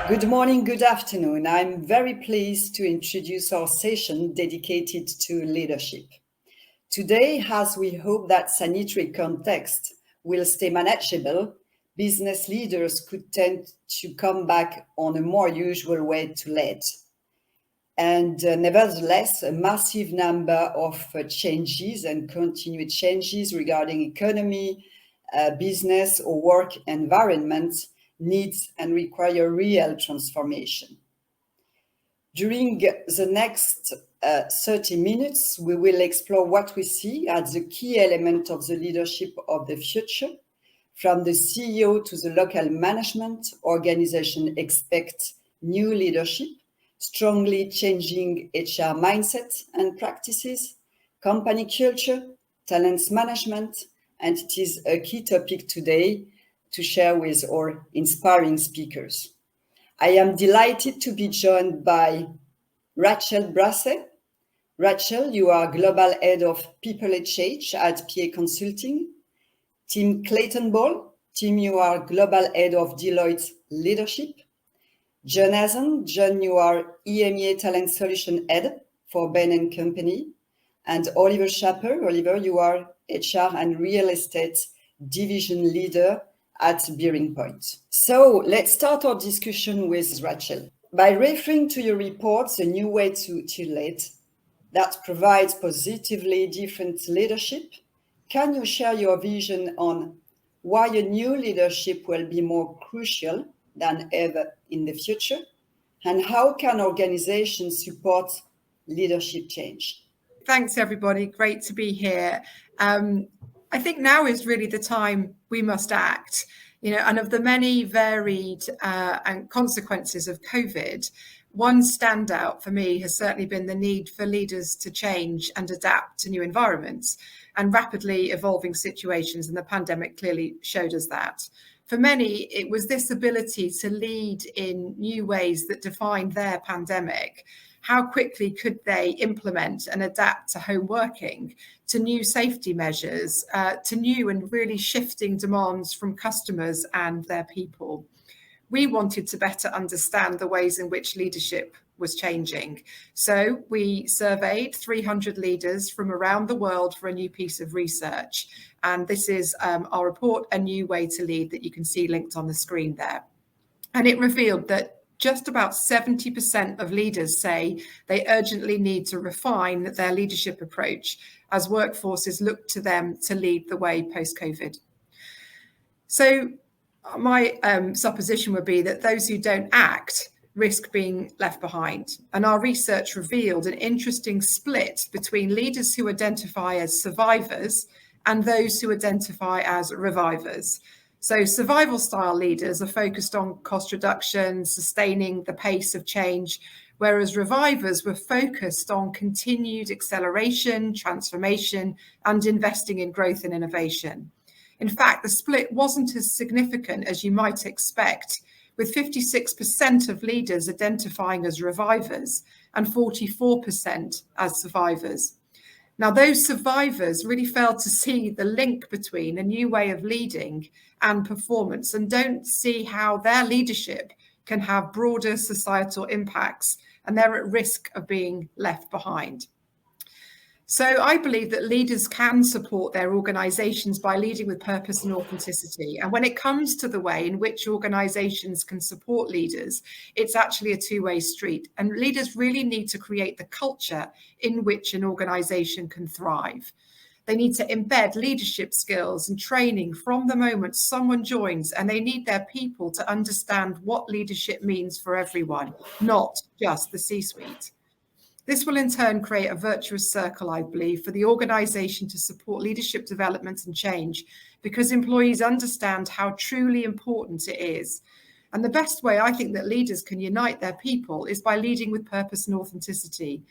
Good morning, good afternoon. I'm very pleased to introduce our session dedicated to leadership. Today, as we hope that sanitary context will stay manageable, business leaders could tend to come back on a more usual way to lead. And nevertheless, a massive number of changes and continued changes regarding economy, business or work environment needs and require real transformation. During the next 30 minutes, we will explore what we see as the key element of the leadership of the future. From the CEO to the local management, organizations expect new leadership, strongly changing HR mindset and practices, company culture, talents management, and it is a key topic today to share with our inspiring speakers. I am delighted to be joined by Rachel Brasset. Rachel, you are Global Head of People HH at PA Consulting. Tim Clayton Ball. Tim, you are Global Head of Deloitte Leadership. Jonathan, John, you are EMEA Talent Solution Head for Bain & Company. And Oliver Schapper. Oliver, you are HR and Real Estate Division Leader at Bearing Point. So let's start our discussion with Rachel. By referring to your report, The New Way to Lead, that provides positively different leadership, can you share your vision on why a new leadership will be more crucial than ever in the future? And how can organizations support leadership change? Thanks, everybody. Great to be here. I think now is really the time we must act, and of the many varied and consequences of COVID, one standout for me has certainly been the need for leaders to change and adapt to new environments and rapidly evolving situations, and the pandemic clearly showed us that. For many, it was this ability to lead in new ways that defined their pandemic. How quickly could they implement and adapt to home working, to new safety measures, to new and really shifting demands from customers and their people? We wanted to better understand the ways in which leadership was changing. So we surveyed 300 leaders from around the world for a new piece of research. And this is our report, A New Way to Lead, that you can see linked on the screen there. And it revealed that just about 70% of leaders say they urgently need to refine their leadership approach as workforces look to them to lead the way post-COVID. So my supposition would be that those who don't act risk being left behind. And our research revealed an interesting split between leaders who identify as survivors and those who identify as revivers. So survival style leaders are focused on cost reduction, sustaining the pace of change, whereas revivers were focused on continued acceleration, transformation, and investing in growth and innovation. In fact, the split wasn't as significant as you might expect, with 56% of leaders identifying as revivers and 44% as survivors. Now, those survivors really failed to see the link between a new way of leading and performance and don't see how their leadership can have broader societal impacts, and they're at risk of being left behind. So I believe that leaders can support their organizations by leading with purpose and authenticity. And when it comes to the way in which organizations can support leaders, it's actually a two-way street. And leaders really need to create the culture in which an organization can thrive. They need to embed leadership skills and training from the moment someone joins, and they need their people to understand what leadership means for everyone, not just the C-suite. This will in turn create a virtuous circle, I believe, for the organisation to support leadership development and change, because employees understand how truly important it is. And the best way I think that leaders can unite their people is by leading with purpose and authenticity.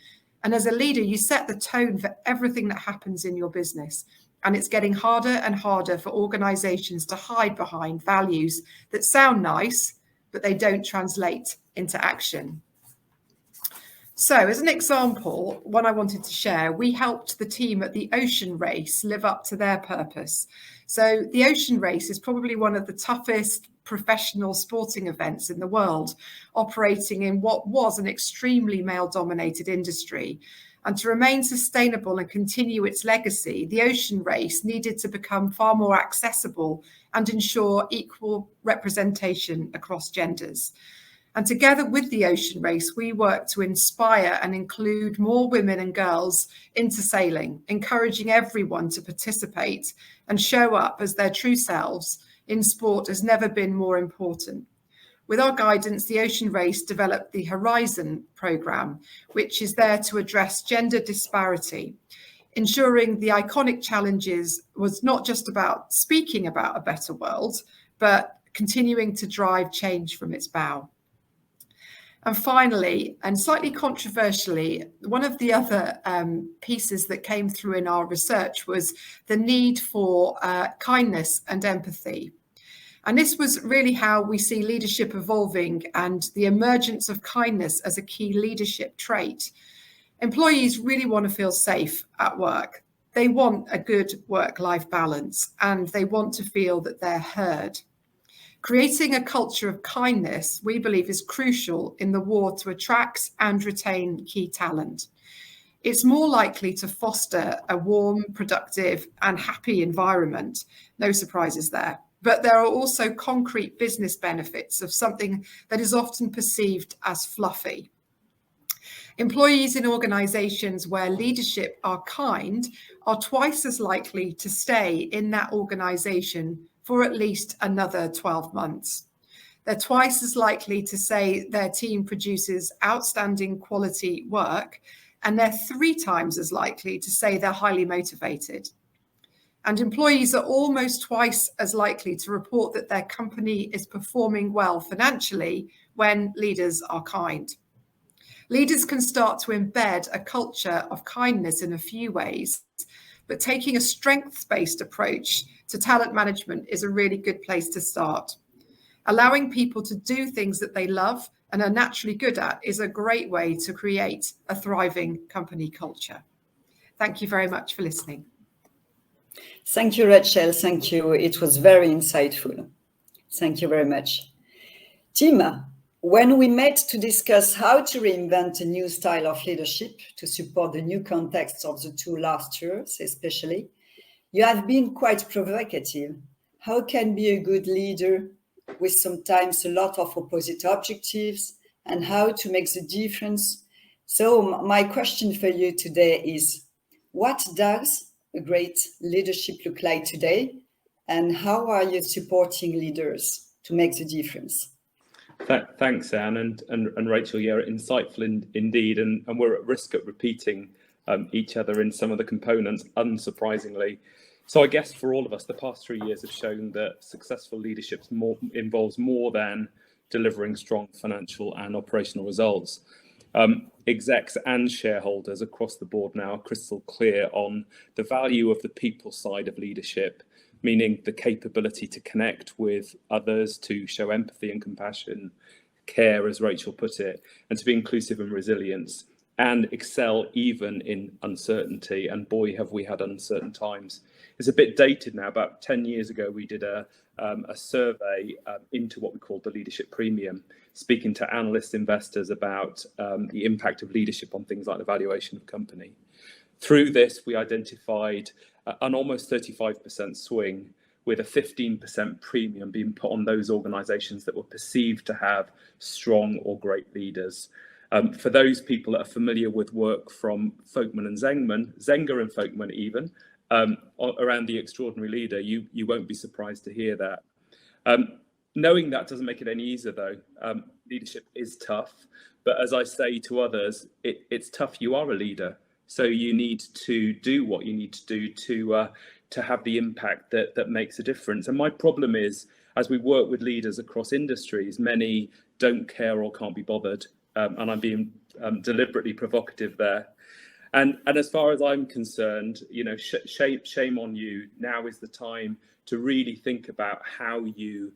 And as a leader, you set the tone for everything that happens in your business. And it's getting harder and harder for organisations to hide behind values that sound nice, but they don't translate into action. So as an example, one I wanted to share, we helped the team at the Ocean Race live up to their purpose. So the Ocean Race is probably one of the toughest, professional sporting events in the world, operating in what was an extremely male-dominated industry. And to remain sustainable and continue its legacy, the ocean race needed to become far more accessible and ensure equal representation across genders. And together with the ocean race, we work to inspire and include more women and girls into sailing, encouraging everyone to participate and show up as their true selves in sport has never been more important. With our guidance, the Ocean Race developed the Horizon programme, which is there to address gender disparity, ensuring the iconic challenges was not just about speaking about a better world, but continuing to drive change from its bow. And finally, and slightly controversially, one of the other pieces that came through in our research was the need for kindness and empathy. And this was really how we see leadership evolving and the emergence of kindness as a key leadership trait. Employees really want to feel safe at work. They want a good work-life balance, and they want to feel that they're heard. Creating a culture of kindness, we believe, is crucial in the war to attract and retain key talent. It's more likely to foster a warm, productive, and happy environment. No surprises there. But there are also concrete business benefits of something that is often perceived as fluffy. Employees in organisations where leadership are kind are twice as likely to stay in that organisation for at least another 12 months. They're twice as likely to say their team produces outstanding quality work, and they're 3 times as likely to say they're highly motivated. And employees are almost twice as likely to report that their company is performing well financially when leaders are kind. Leaders can start to embed a culture of kindness in a few ways, but taking a strengths-based approach to talent management is a really good place to start. Allowing people to do things that they love and are naturally good at is a great way to create a thriving company culture. Thank you very much for listening. Thank you, Rachel. Thank you. It was very insightful. Thank you very much. Tim, when we met to discuss how to reinvent a new style of leadership to support the new context of the 2 last years, especially, you have been quite provocative. How can be a good leader with sometimes a lot of opposite objectives, and how to make the difference? So my question for you today is, what does a great leadership look like today, and how are you supporting leaders to make the difference? Thanks, Anne, and Rachel. Yeah, insightful indeed, and we're at risk of repeating each other in some of the components, unsurprisingly. So I guess for all of us, the past 3 years have shown that successful leadership involves more than delivering strong financial and operational results. Execs and shareholders across the board now are crystal clear on the value of the people side of leadership, meaning the capability to connect with others, to show empathy and compassion, care, as Rachel put it, and to be inclusive and resilient, and excel even in uncertainty. And boy, have we had uncertain times. It's a bit dated now. About 10 years ago, we did a survey into what we called the leadership premium, speaking to analyst investors about the impact of leadership on things like the valuation of company. Through this, we identified an almost 35% swing, with a 15% premium being put on those organisations that were perceived to have strong or great leaders. For those people that are familiar with work from Folkman and Zenger and Folkman even, around the extraordinary leader, you won't be surprised to hear that. Knowing that doesn't make it any easier, though. Leadership is tough, but as I say to others, it's tough. You are a leader, so you need to do what you need to do to have the impact that makes a difference. And my problem is, as we work with leaders across industries, many don't care or can't be bothered, and I'm being deliberately provocative there. And as far as I'm concerned, you know, shame on you. Now is the time to really think about how you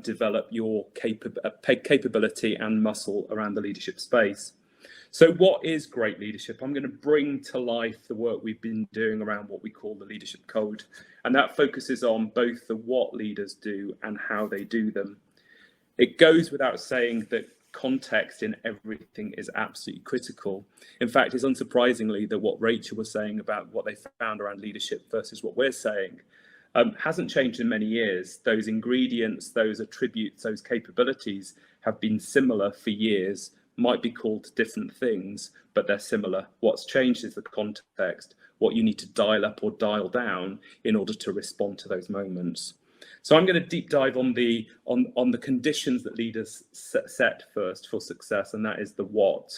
develop your capability and muscle around the leadership space. So what is great leadership? I'm going to bring to life the work we've been doing around what we call the leadership code. And that focuses on both the what leaders do and how they do them. It goes without saying that context in everything is absolutely critical. In fact, it's unsurprisingly that what Rachel was saying about what they found around leadership versus what we're saying hasn't changed in many years. Those ingredients, those attributes, those capabilities have been similar for years, might be called different things, but they're similar. What's changed is the context, what you need to dial up or dial down in order to respond to those moments. So I'm going to deep dive on the conditions that leaders set first for success, and that is the what.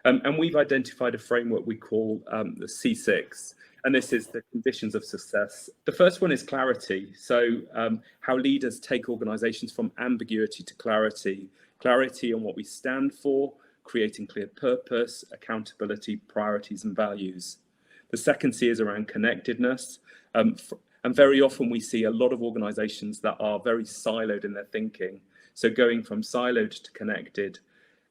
And we've identified a framework we call the C6, and this is the conditions of success. The first one is clarity. So how leaders take organizations from ambiguity to clarity, clarity on what we stand for, creating clear purpose, accountability, priorities, and values. The second C is around connectedness. And very often we see a lot of organizations that are very siloed in their thinking. So going from siloed to connected,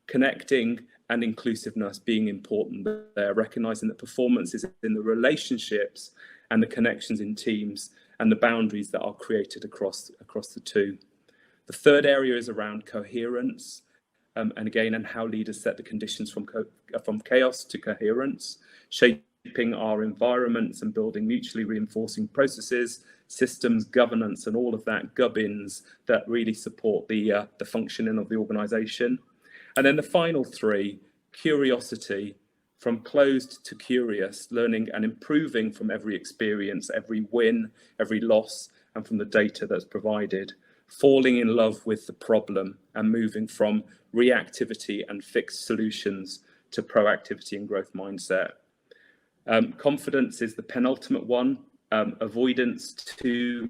connecting and inclusiveness being important there, recognizing that performance is in the relationships and the connections in teams and the boundaries that are created across the two. The third area is around coherence. And again, and how leaders set the conditions from chaos to coherence, shaping our environments and building mutually reinforcing processes, systems, governance, and all of that gubbins that really support the functioning of the organization. And then the final three, curiosity, from closed to curious, learning and improving from every experience, every win, every loss, and from the data that's provided, falling in love with the problem and moving from reactivity and fixed solutions to proactivity and growth mindset. Confidence is the penultimate one, avoidance to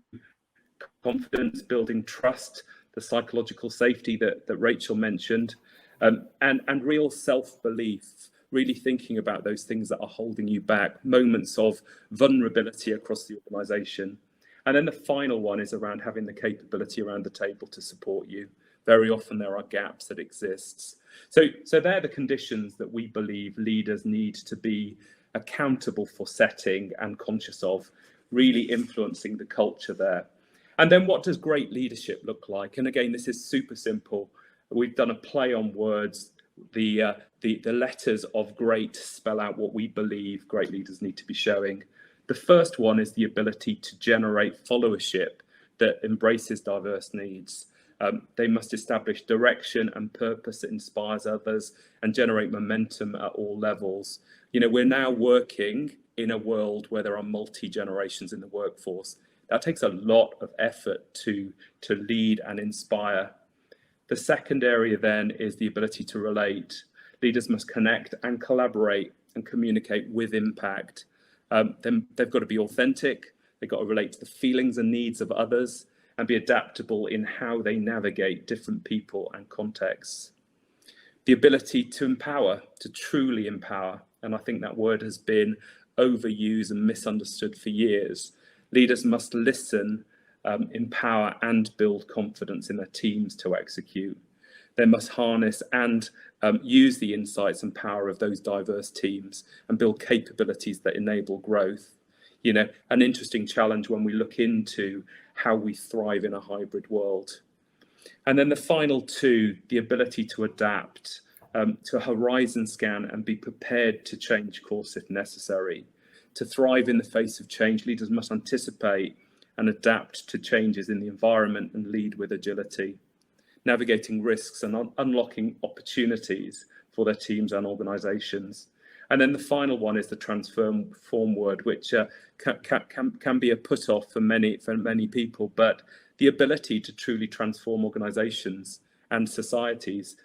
confidence, building trust, the psychological safety that Rachel mentioned, and real self-belief, really thinking about those things that are holding you back, moments of vulnerability across the organization. And then the final one is around having the capability around the table to support you. Very often there are gaps that exist. So they're the conditions that we believe leaders need to be accountable for setting and conscious of, really influencing the culture there. And then what does great leadership look like? And again, this is super simple. We've done a play on words. The letters of great spell out what we believe great leaders need to be showing. The first one is the ability to generate followership that embraces diverse needs. They must establish direction and purpose that inspires others and generate momentum at all levels. You know, we're now working in a world where there are multi-generations in the workforce. That takes a lot of effort to lead and inspire. The second area then is the ability to relate. Leaders must connect and collaborate and communicate with impact. Then they've got to be authentic. They've got to relate to the feelings and needs of others and be adaptable in how they navigate different people and contexts. The ability to empower, to truly empower. And I think that word has been overused and misunderstood for years. Leaders must listen, empower, and build confidence in their teams to execute. They must harness and use the insights and power of those diverse teams and build capabilities that enable growth. You know, an interesting challenge when we look into how we thrive in a hybrid world. And then the final two, the ability to adapt, to a horizon scan and be prepared to change course if necessary. To thrive in the face of change, leaders must anticipate and adapt to changes in the environment and lead with agility, navigating risks and unlocking opportunities for their teams and organizations. And then the final one is the transform word, which can be a put off for many people, but the ability to truly transform organizations and societies.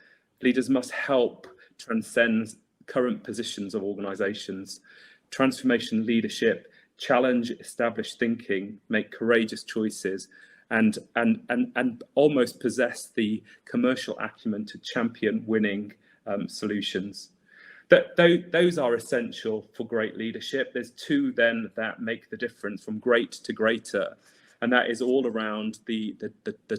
Leaders must help transcend current positions of organizations. Transformation leadership, challenge established thinking, make courageous choices, and almost possess the commercial acumen to champion winning solutions. Those are essential for great leadership. There's two then that make the difference from great to greater, and that is all around the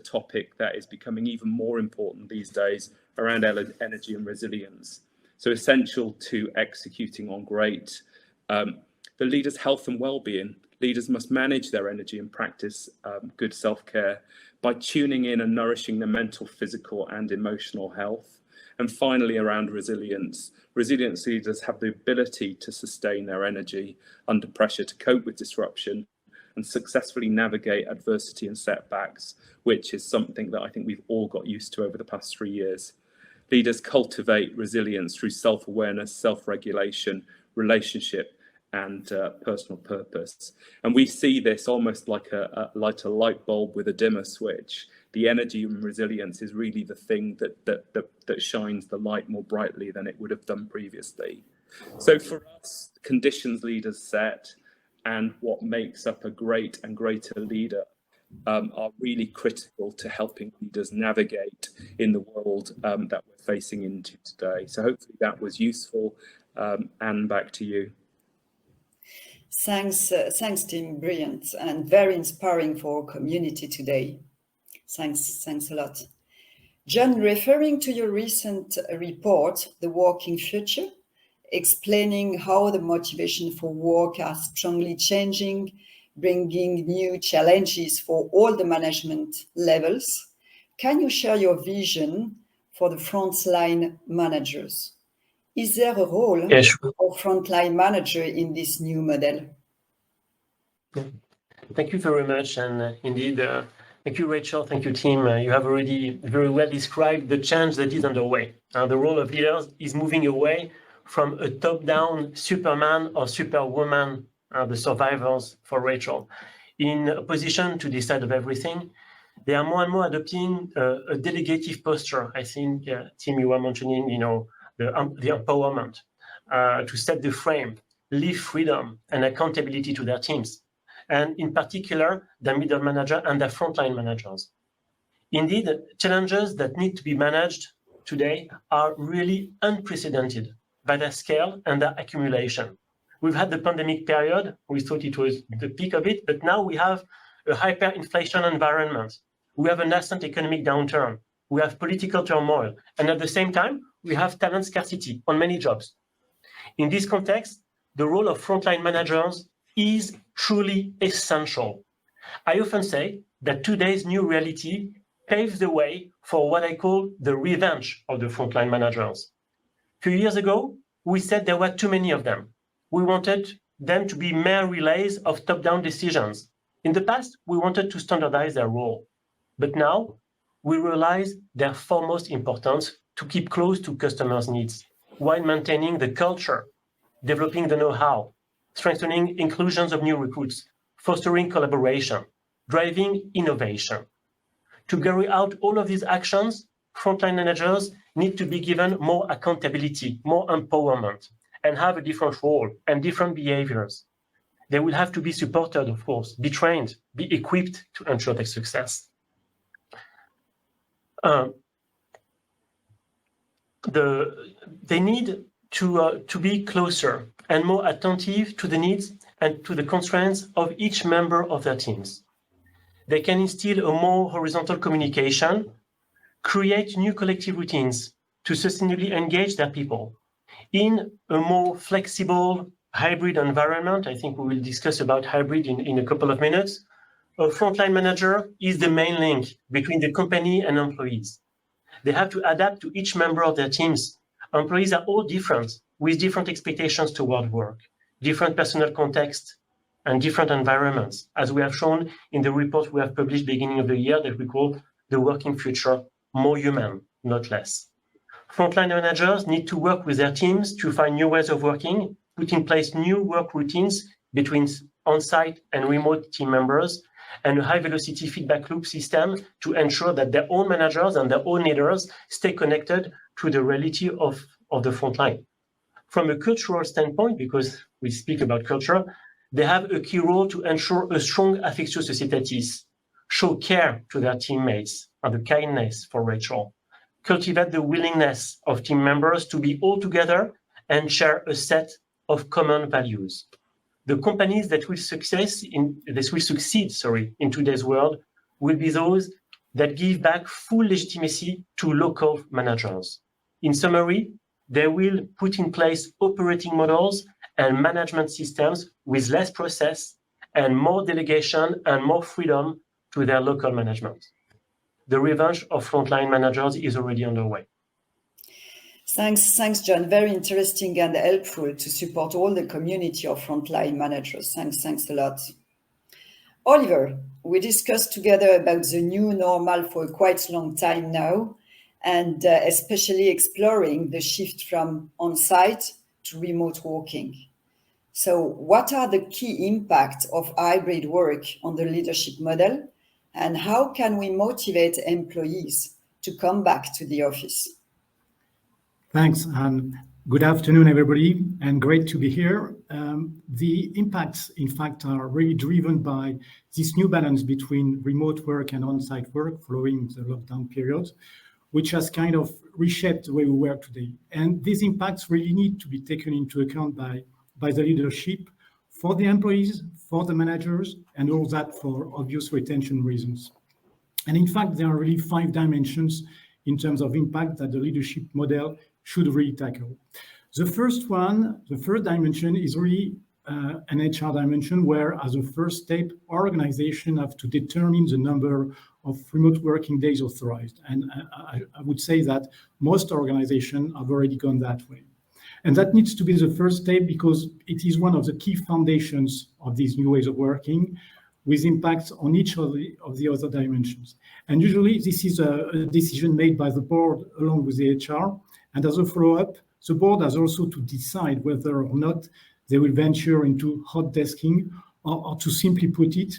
topic that is becoming even more important these days around energy and resilience. So essential to executing on great. The leader's health and well-being. Leaders must manage their energy and practice good self-care by tuning in and nourishing their mental, physical and emotional health. And finally, around resilience. Resilience leaders have the ability to sustain their energy under pressure to cope with disruption and successfully navigate adversity and setbacks, which is something that I think we've all got used to over the past 3 years. Leaders cultivate resilience through self-awareness, self-regulation, relationship, and personal purpose. And we see this almost like a light bulb with a dimmer switch. The energy and resilience is really the thing that shines the light more brightly than it would have done previously. So for us, conditions leaders set and what makes up a great and greater leader are really critical to helping leaders navigate in the world that we're facing into today. So hopefully that was useful. Anne, back to you. Thanks, Tim. Brilliant and very inspiring for our community today. Thanks a lot. John, referring to your recent report, The Working Future, explaining how the motivation for work are strongly changing, bringing new challenges for all the management levels, can you share your vision for the frontline managers? Is there a role of frontline manager in this new model? Thank you very much. And indeed, thank you, Rachel. Thank you, Tim. You have already very well described the change that is underway. The role of leaders is moving away from a top-down Superman or Superwoman, the survivors for Rachel, in a position to decide of everything. They are more and more adopting a delegative posture. I think, Tim, you were mentioning, the empowerment to set the frame, leave freedom and accountability to their teams, and in particular, the middle manager and the frontline managers. Indeed, challenges that need to be managed today are really unprecedented by their scale and their accumulation. We've had the pandemic period. We thought it was the peak of it, but now we have a hyperinflation environment. We have a nascent economic downturn. We have political turmoil. And at the same time, we have talent scarcity on many jobs. In this context, the role of frontline managers is truly essential. I often say that today's new reality paves the way for what I call the revenge of the frontline managers. A few years ago, we said there were too many of them. We wanted them to be mere relays of top-down decisions. In the past, we wanted to standardize their role. But now, we realize their foremost importance to keep close to customers' needs while maintaining the culture, developing the know-how, strengthening inclusions of new recruits, fostering collaboration, driving innovation. To carry out all of these actions, frontline managers need to be given more accountability, more empowerment, and have a different role and different behaviors. They will have to be supported, of course, be trained, be equipped to ensure their success. They need to be closer and more attentive to the needs and to the constraints of each member of their teams. They can instill a more horizontal communication, create new collective routines to sustainably engage their people in a more flexible hybrid environment. I think we will discuss about hybrid in a couple of minutes. A frontline manager is the main link between the company and employees. They have to adapt to each member of their teams. Employees are all different, with different expectations toward work, different personal contexts, and different environments, as we have shown in the report we have published beginning of the year that we call The Working Future, More Human, Not Less. Frontline managers need to work with their teams to find new ways of working, put in place new work routines between on-site and remote team members, and a high-velocity feedback loop system to ensure that their own managers and their own leaders stay connected to the reality of the frontline. From a cultural standpoint, because we speak about culture, they have a key role to ensure a strong affectio societatis, show care to their teammates, and the kindness for Rachel, cultivate the willingness of team members to be all together and share a set of common values. The companies that will succeed in today's world will be those that give back full legitimacy to local managers. In summary, they will put in place operating models and management systems with less process and more delegation and more freedom to their local management. The revenge of frontline managers is already underway. Thanks, John. Very interesting and helpful to support all the community of frontline managers. Thanks a lot. Oliver, we discussed together about the new normal for quite a long time now, and especially exploring the shift from on-site to remote working. So what are the key impacts of hybrid work on the leadership model, and how can we motivate employees to come back to the office? Thanks, good afternoon, everybody, and great to be here. The impacts, in fact, are really driven by this new balance between remote work and on-site work following the lockdown period, which has kind of reshaped the way we work today. And these impacts really need to be taken into account by the leadership, for the employees, for the managers, and all that for obvious retention reasons. And in fact, there are really 5 dimensions in terms of impact that the leadership model should really tackle. The first dimension is really an HR dimension, where as a first step, organizations have to determine the number of remote working days authorized. And I would say that most organizations have already gone that way. And that needs to be the first step because it is one of the key foundations of these new ways of working, with impacts on each of the other dimensions. And usually this is a decision made by the board along with the HR. And as a follow-up, the board has also to decide whether or not they will venture into hot desking, or to simply put it,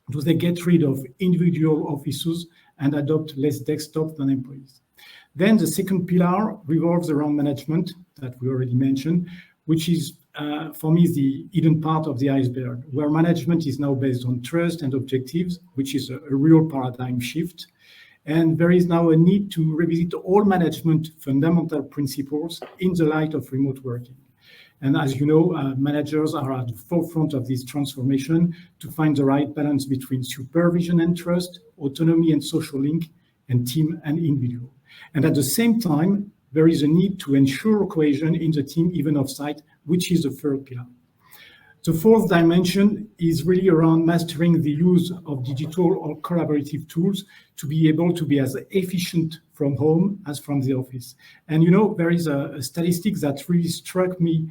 do they get rid of individual offices and adopt less desktop than employees? Then the second pillar revolves around management that we already mentioned, which is, for me, the hidden part of the iceberg, where management is now based on trust and objectives, which is a real paradigm shift. And there is now a need to revisit all management fundamental principles in the light of remote working. And as you know, managers are at the forefront of this transformation to find the right balance between supervision and trust, autonomy and social link, and team and individual. And at the same time, there is a need to ensure cohesion in the team, even off-site, which is the third pillar. The fourth dimension is really around mastering the use of digital or collaborative tools to be able to be as efficient from home as from the office. And you know, there is a statistic that really struck me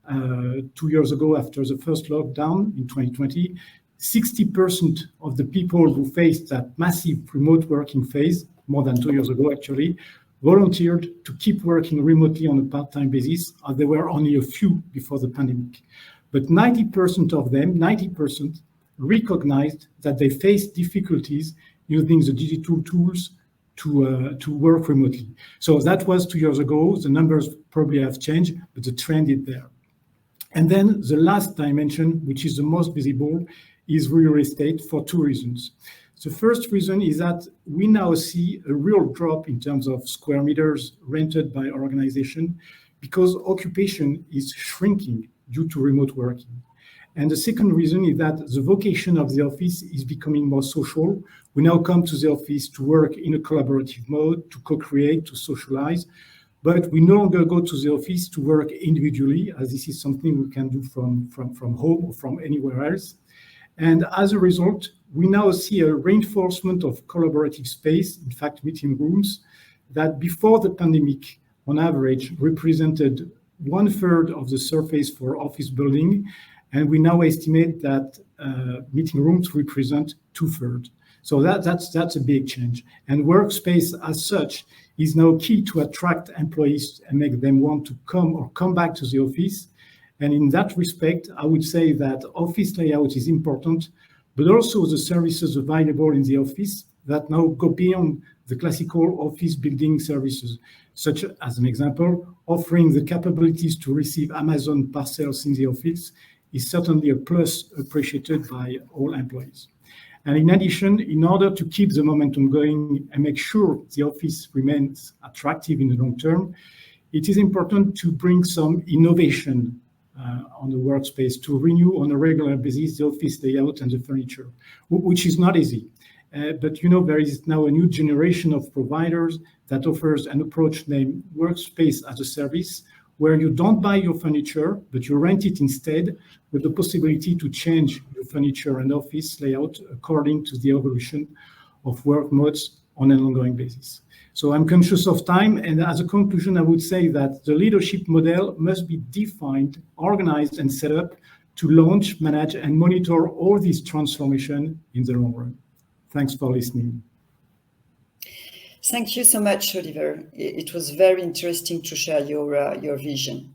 2 years ago after the first lockdown in 2020. 60% of the people who faced that massive remote working phase, more than 2 years ago actually, volunteered to keep working remotely on a part-time basis, as there were only a few before the pandemic. But 90% of them, 90%, recognized that they faced difficulties using the digital tools to work remotely. So that was 2 years ago. The numbers probably have changed, but the trend is there. And then the last dimension, which is the most visible, is real estate for 2 reasons. The first reason is that we now see a real drop in terms of square meters rented by organization because occupation is shrinking due to remote working. And the second reason is that the vocation of the office is becoming more social. We now come to the office to work in a collaborative mode, to co-create, to socialize, but we no longer go to the office to work individually, as this is something we can do from home or from anywhere else. And as a result, we now see a reinforcement of collaborative space, in fact, meeting rooms, that before the pandemic, on average, represented 1/3 of the surface for office building, and we now estimate that meeting rooms represent 2/3. So that's a big change. And workspace as such is now key to attract employees and make them want to come back to the office. And in that respect, I would say that office layout is important, but also the services available in the office that now go beyond the classical office building services, such as an example, offering the capabilities to receive Amazon parcels in the office is certainly a plus appreciated by all employees. And in addition, in order to keep the momentum going and make sure the office remains attractive in the long term, it is important to bring some innovation on the workspace, to renew on a regular basis the office layout and the furniture, which is not easy. But there is now a new generation of providers that offers an approach named workspace as a service, where you don't buy your furniture, but you rent it instead, with the possibility to change your furniture and office layout according to the evolution of work modes on an ongoing basis. So I'm conscious of time, and as a conclusion, I would say that the leadership model must be defined, organized, and set up to launch, manage, and monitor all these transformation in the long run. Thanks for listening. Thank you so much, Oliver. It was very interesting to share your vision.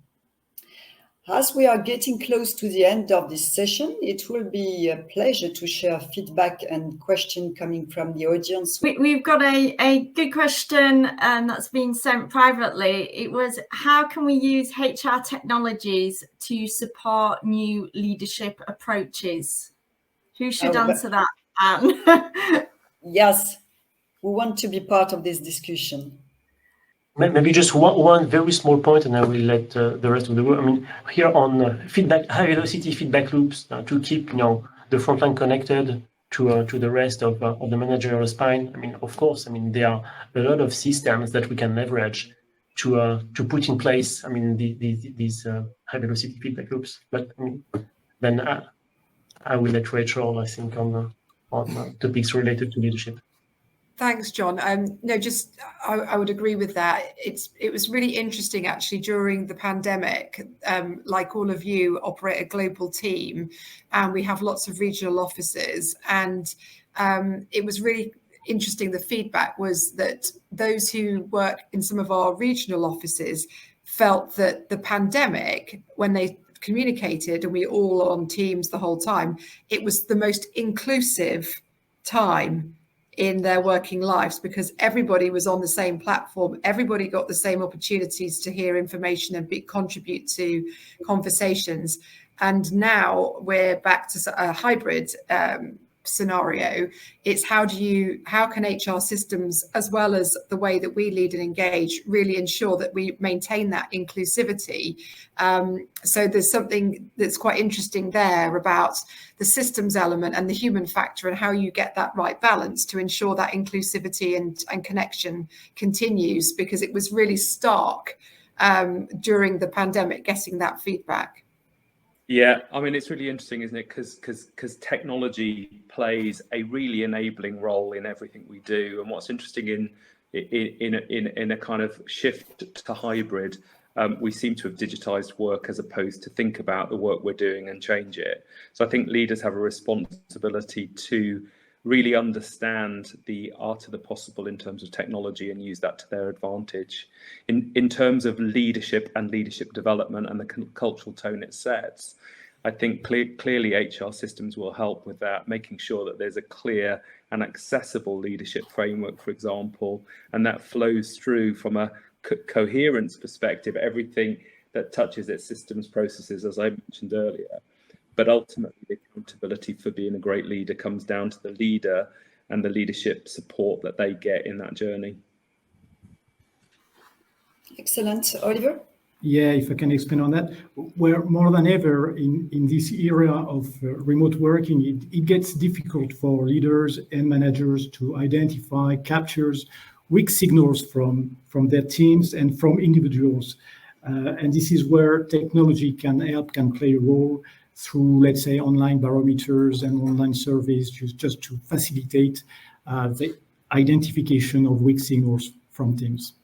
As we are getting close to the end of this session, it will be a pleasure to share feedback and questions coming from the audience. We've got a good question that's been sent privately. It was, how can we use HR technologies to support new leadership approaches? Who should answer that, Anne? Yes, we want to be part of this discussion. Maybe just one very small point, and I will let the rest of the room. I mean, here on feedback, high velocity feedback loops to keep the frontline connected to the rest of the managerial spine. I mean, of course, there are a lot of systems that we can leverage to put in place. I mean, these high velocity feedback loops. But then I will let Rachel, I think, on topics related to leadership. Thanks, John. No, just I would agree with that. It was really interesting actually during the pandemic. Like all of you, operate a global team, and we have lots of regional offices. And it was really interesting. The feedback was that those who work in some of our regional offices felt that the pandemic, when they communicated and we all on Teams the whole time, it was the most inclusive time in their working lives, because everybody was on the same platform, everybody got the same opportunities to hear information and contribute to conversations. And now we're back to a hybrid scenario. It's how can HR systems, as well as the way that we lead and engage, really ensure that we maintain that inclusivity. So there's something that's quite interesting there about the systems element and the human factor, and how you get that right balance to ensure that inclusivity and connection continues, because it was really stark during the pandemic getting that feedback. Yeah, it's really interesting, isn't it? Because technology plays a really enabling role in everything we do. And what's interesting in a kind of shift to hybrid, we seem to have digitized work as opposed to think about the work we're doing and change it. So I think leaders have a responsibility to really understand the art of the possible in terms of technology and use that to their advantage. In terms of leadership and leadership development and the cultural tone it sets, I think clearly HR systems will help with that, making sure that there's a clear and accessible leadership framework, for example, and that flows through from a coherence perspective, everything that touches its systems processes, as I mentioned earlier. But ultimately, the accountability for being a great leader comes down to the leader and the leadership support that they get in that journey. Excellent. Oliver? Yeah, if I can expand on that, where more than ever in this era of remote working, it gets difficult for leaders and managers to identify, captures weak signals from their teams and from individuals. And this is where technology can play a role through, let's say, online barometers and online surveys, just to facilitate the identification of weak signals from teams.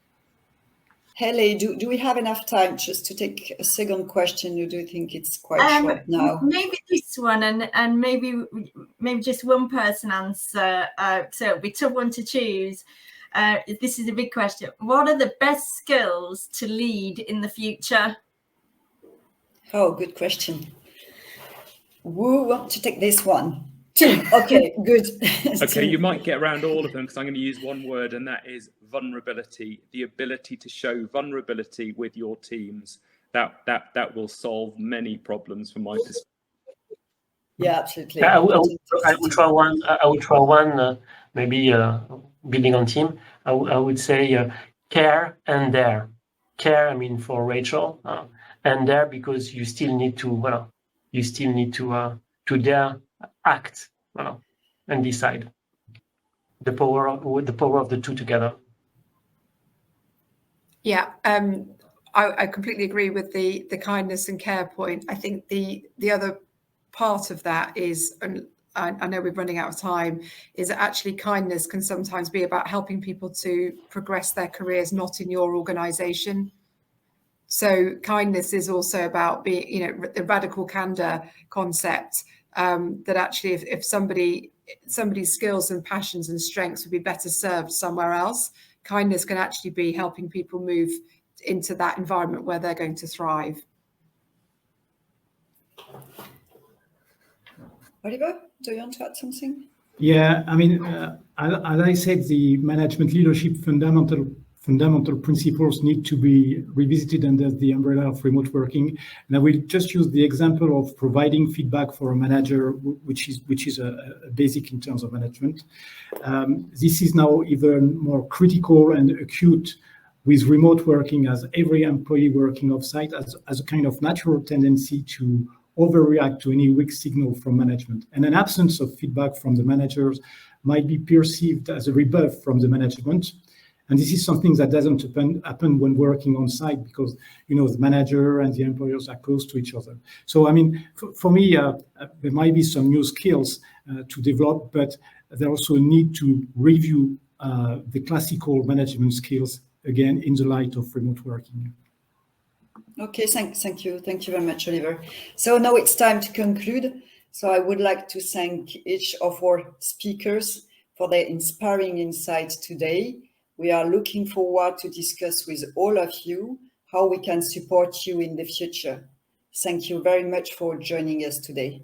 Hele, do we have enough time just to take a second question? Or do you think it's quite short now? Maybe this one, and maybe just one person answer. So it'll be a tough one to choose. This is a big question. What are the best skills to lead in the future? Oh, good question. Who wants to take this one? Okay, good. Okay, you might get around all of them, because I'm going to use one word, and that is vulnerability. The ability to show vulnerability with your teams. That will solve many problems from my perspective. Yeah, absolutely. I will try one. Maybe building on team. I would say care and dare. Care, for Rachel, and dare because you still need to. You still need to dare act and decide. the power of the two together. Yeah, I completely agree with the kindness and care point. I think the other part of that is, and I know we're running out of time, is that actually kindness can sometimes be about helping people to progress their careers, not in your organisation. So kindness is also about being, you know, the radical candor concept, that actually if somebody's skills and passions and strengths would be better served somewhere else, kindness can actually be helping people move into that environment where they're going to thrive. Oliver, do you want to add something? Yeah, I mean, as I said, the management leadership fundamental principles need to be revisited under the umbrella of remote working. And I will just use the example of providing feedback for a manager, which is a basic in terms of management. This is now even more critical and acute with remote working, as every employee working offsite has a kind of natural tendency to overreact to any weak signal from management. And an absence of feedback from the managers might be perceived as a rebuff from the management. And this is something that doesn't happen when working on site, because, you know, the manager and the employers are close to each other. So, I mean, for me, there might be some new skills to develop, but there also need to review the classical management skills again in the light of remote working. Okay, thank you very much, Oliver. So now it's time to conclude. So I would like to thank each of our speakers for their inspiring insights today. We are looking forward to discuss with all of you how we can support you in the future. Thank you very much for joining us today.